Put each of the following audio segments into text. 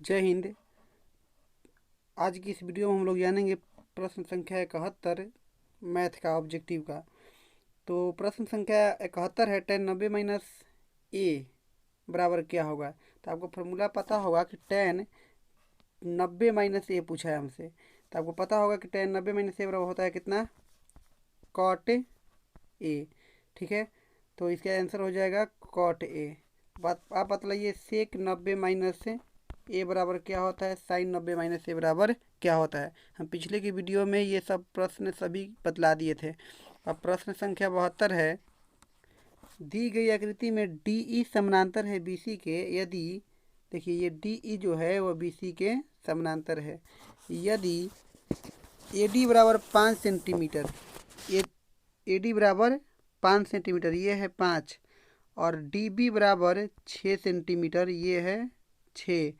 जय हिंद। आज की इस वीडियो में हम लोग जानेंगे प्रश्न संख्या 71 मैथ का ऑब्जेक्टिव का। तो प्रश्न संख्या 71 है 10 90 माइनस ए बराबर क्या होगा। तो आपको फॉर्मूला पता होगा कि 10 90 माइनस ए पूछा है हमसे। तो आपको पता होगा कि 10 90 माइनस ए बराबर होता है कितना, कॉट ए। ठीक है, तो इसका आंसर हो जाएगा कॉट ए। आप बतलाइए सेक 90 माइनस से ए बराबर क्या होता है, साइन 90 माइनस ए बराबर क्या होता है। हम पिछले की वीडियो में ये सब प्रश्न सभी बतला दिए थे। अब प्रश्न संख्या 72 है, दी गई आकृति में डी ई समानांतर है बी सी के यदि, देखिए ये डी ई जो है वह बी सी के समानांतर है यदि ए डी बराबर 5 सेंटीमीटर, ए डी बराबर 5 सेंटीमीटर ये है 5, और डी बी बराबर 6 सेंटीमीटर ये है 6,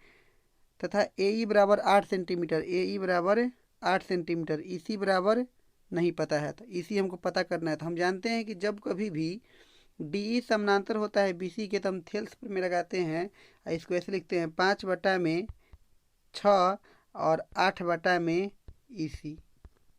तथा ए ई बराबर 8 सेंटीमीटर, ए ई बराबर 8 सेंटीमीटर, ई सी बराबर नहीं पता है। तो ई सी हमको पता करना है। तो हम जानते हैं कि जब कभी भी डी ई समानांतर होता है बी सी के तो हम थेल्स में लगाते हैं। इसको ऐसे लिखते हैं 5/6 और 8/में ई सी।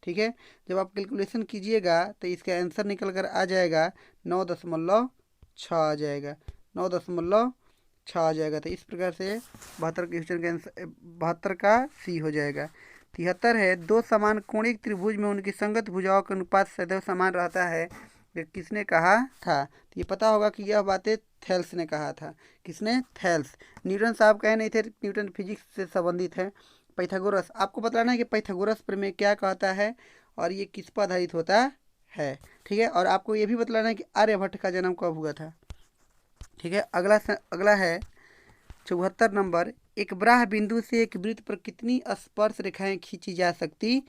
ठीक है, जब आप कैलकुलेशन कीजिएगा तो इसका आंसर निकल कर आ जाएगा 9.6 आ जाएगा, 9.6 आ जाएगा। तो इस प्रकार से 72 क्वेश्चन का आंसर 72 का सी हो जाएगा। 73 है, दो समान कोणिक त्रिभुज में उनकी संगत भुजाओं का अनुपात सदैव समान रहता है, ये किसने कहा था। तो ये पता होगा कि यह बातें थेल्स ने कहा था। किसने? थेल्स। न्यूटन साहब कहे नहीं थे, न्यूटन फिजिक्स से संबंधित है। पाइथागोरस, आपको बताना है कि पाइथागोरस प्रमेय क्या कहता है और ये किस पर आधारित होता है। ठीक है, और आपको ये भी बतलाना है कि आर्यभट्ट का जन्म कब हुआ था। ठीक है, अगला है 74 नंबर, एक ब्राह बिंदु से एक वृत्त पर कितनी स्पर्श रेखाएं खींची जा सकती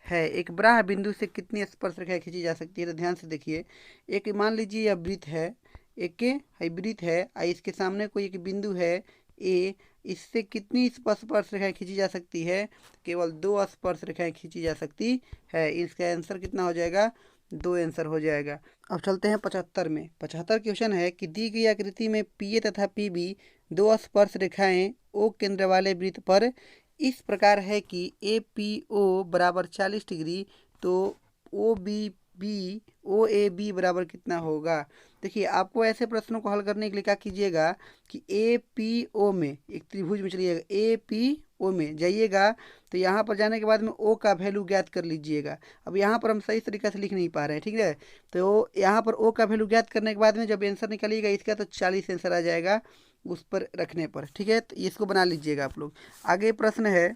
है। एक ब्राह बिंदु से कितनी स्पर्श रेखाएं खींची जा सकती है। तो ध्यान से देखिए, एक मान लीजिए यह वृत्त है, एक वृत्त है, इसके सामने कोई एक बिंदु है ए, इससे कितनी स्पर्श रेखाएं खींची जा सकती है। केवल 2 स्पर्श रेखाएं खींची जा सकती है। इसका आंसर कितना हो जाएगा, 2 आंसर हो जाएगा। अब चलते हैं 75 में। 75 क्वेश्चन है कि दी गई आकृति में पी ए तथा पी बी 2 स्पर्श रेखाएं ओ केंद्र वाले वृत्त पर इस प्रकार है कि ए पी ओ बराबर 40 डिग्री, तो O B B O A B बराबर कितना होगा। देखिए, आपको ऐसे प्रश्नों को हल करने के लिए क्या कीजिएगा कि ए पी ओ में एक त्रिभुज में चलिएगा, ए पी ओ में जाइएगा, तो यहाँ पर जाने के बाद में ओ का वैल्यू ज्ञात कर लीजिएगा। अब यहाँ पर हम सही तरीके से लिख नहीं पा रहे हैं, ठीक है। तो यहाँ पर ओ का वैल्यू ज्ञात करने के बाद में जब आंसर निकलिएगा इसका तो 40 आंसर आ जाएगा उस पर रखने पर। ठीक है, तो इसको बना लीजिएगा आप लोग। आगे प्रश्न है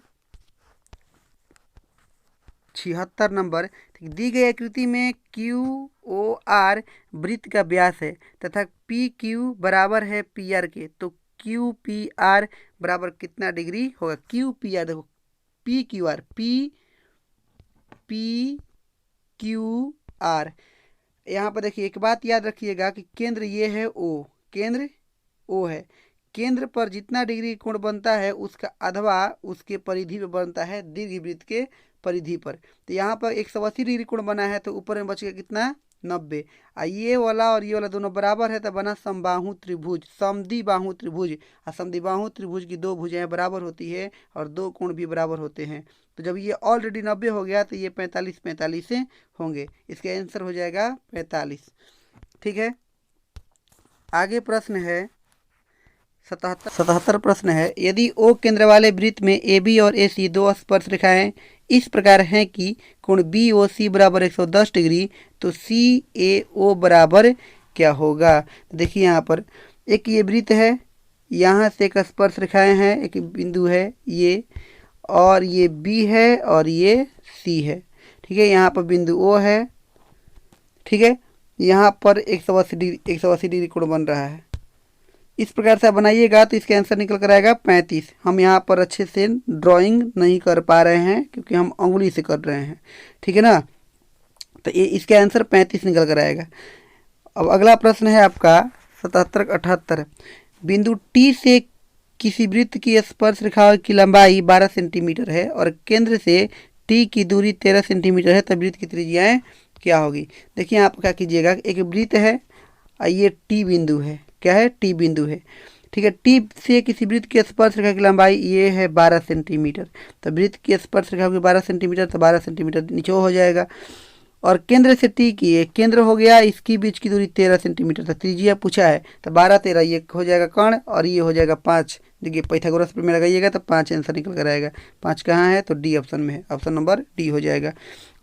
76 नंबर, दी गई आकृति में क्यू ओ आर वृत्त का व्यास है तथा पी क्यू बराबर है पी आर के, तो क्यू पी आर बराबर कितना डिग्री होगा। क्यू पी आर, देखो P Q R, P Q R. यहाँ पर देखिए एक बात याद रखिएगा कि केंद्र ये है ओ, केंद्र ओ है, केंद्र पर जितना डिग्री कोण बनता है उसका अधवा उसके परिधि में बनता है दीर्घवृत्त के परिधि पर। तो यहाँ पर 180 डिग्री कोण बना है तो ऊपर में बच गया कितना, 90। ये वाला और ये वाला दोनों बराबर है तो बना समबाहु त्रिभुज, समद्विबाहु त्रिभुज। और समद्विबाहु त्रिभुज की 2 भुजाएं बराबर होती है और 2 कोण भी बराबर होते हैं। तो जब ये ऑलरेडी 90 हो गया तो ये 45 से होंगे। इसका आंसर हो जाएगा 45। ठीक है, आगे प्रश्न है 77 प्रश्न है, यदि ओ केंद्र वाले वृत्त में ए बी और ए सी 2 स्पर्श रेखाएं इस प्रकार हैं कि कोण बी ओ सी बराबर 110 डिग्री, तो सी ए ओ बराबर क्या होगा। तो देखिए यहाँ पर एक ये वृत्त है, यहाँ से एक स्पर्श रेखाएं हैं, एक बिंदु है ये, और ये बी है और ये सी है। ठीक है, यहाँ पर बिंदु ओ है। ठीक है, यहाँ पर 180 डिग्री कोण बन रहा है। इस प्रकार से आप बनाइएगा तो इसका आंसर निकल कर आएगा 35। हम यहाँ पर अच्छे से ड्राइंग नहीं कर पा रहे हैं क्योंकि हम उंगली से कर रहे हैं। ठीक है ना, तो ये इसका आंसर 35 निकल कर आएगा। अब अगला प्रश्न है आपका 77 78, बिंदु टी से किसी वृत्त की स्पर्श रेखा की लंबाई 12 सेंटीमीटर है और केंद्र से टी की दूरी 13 सेंटीमीटर है, तब वृत्त की त्रिज्याएं क्या होगी। देखिए आप क्या कीजिएगा, एक वृत्त है, ये टी बिंदु है, क्या है, टी बिंदु है। ठीक है। टिप से किसी वृत्त की स्पर्श रेखा की लंबाई ये है 12 सेंटीमीटर, तो वृत्त की स्पर्श रेखा होगी 12 सेंटीमीटर, तो 12 सेंटीमीटर नीचे हो जाएगा। और केंद्र से टी की ये केंद्र हो गया, इसकी बीच की दूरी 13 सेंटीमीटर, तो त्रिज्या पूछा है, तो 12 13 ये हो जाएगा कर्ण और ये हो जाएगा 5। देखिए पाइथागोरस में लगाइएगा तो 5 आंसर निकल कर आएगा। 5 कहाँ है, तो डी ऑप्शन में है, ऑप्शन नंबर डी हो जाएगा।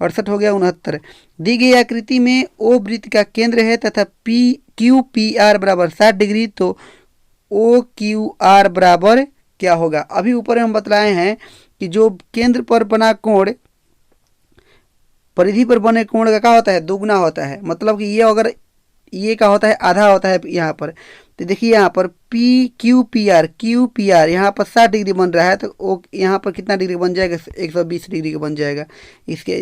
68 हो गया। 69 दी गई आकृति में ओ वृत्त का केंद्र है तथा पी क्यू पी आर बराबर 60 डिग्री, तो ओ क्यू आर बराबर क्या होगा। अभी ऊपर हम बतलाए हैं कि जो केंद्र पर बना कोण परिधि पर बने कोण का क्या होता है, दोगुना होता है। मतलब कि ये अगर ये का होता है आधा होता है यहाँ पर, तो देखिए यहाँ पर पी क्यू पी आर यहाँ पर 60 डिग्री बन रहा है, तो वो यहाँ पर कितना डिग्री बन जाएगा, 120 डिग्री का बन जाएगा। इसके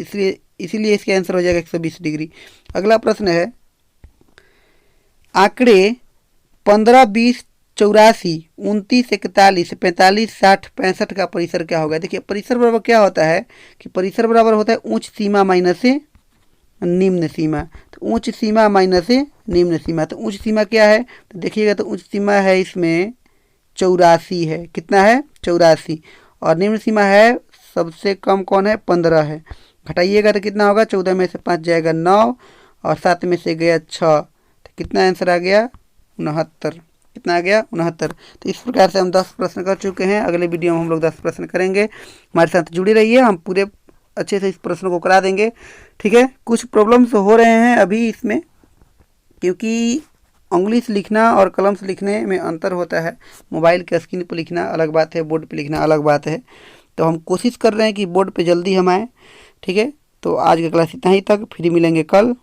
इसीलिए इसका आंसर हो जाएगा 120 डिग्री। अगला प्रश्न है, आंकड़े 15 20 84 29 41 45 60 65 का परिसर क्या होगा। देखिए परिसर बराबर क्या होता है कि परिसर बराबर होता है उच्च सीमा माइनस से निम्न सीमा, तो उच्च सीमा माइनस से निम्न सीमा। तो उच्च सीमा क्या है, तो देखिएगा तो उच्च सीमा है इसमें 84 है, कितना है 84, और निम्न सीमा है सबसे कम कौन है 15 है। घटाइएगा तो कितना होगा, 14 में से 5 जाएगा 9 और 7 में से गया 6, तो कितना आंसर आ गया 69। कितना आ गया 69। तो इस प्रकार से हम 10 प्रश्न कर चुके हैं। अगले वीडियो में हम लोग 10 प्रश्न करेंगे, हमारे साथ जुड़े रहिए, हम पूरे अच्छे से इस प्रश्न को करा देंगे। ठीक है। कुछ प्रॉब्लम्स हो रहे हैं अभी इसमें, क्योंकि उंगली से लिखना और कलम से लिखने में अंतर होता है। मोबाइल के स्क्रीन पर लिखना अलग बात है, बोर्ड पे लिखना अलग बात है। तो हम कोशिश कर रहे हैं कि बोर्ड पे जल्दी हम आएँ। ठीक है। तो आज का क्लास इतना ही तक, फिर मिलेंगे कल।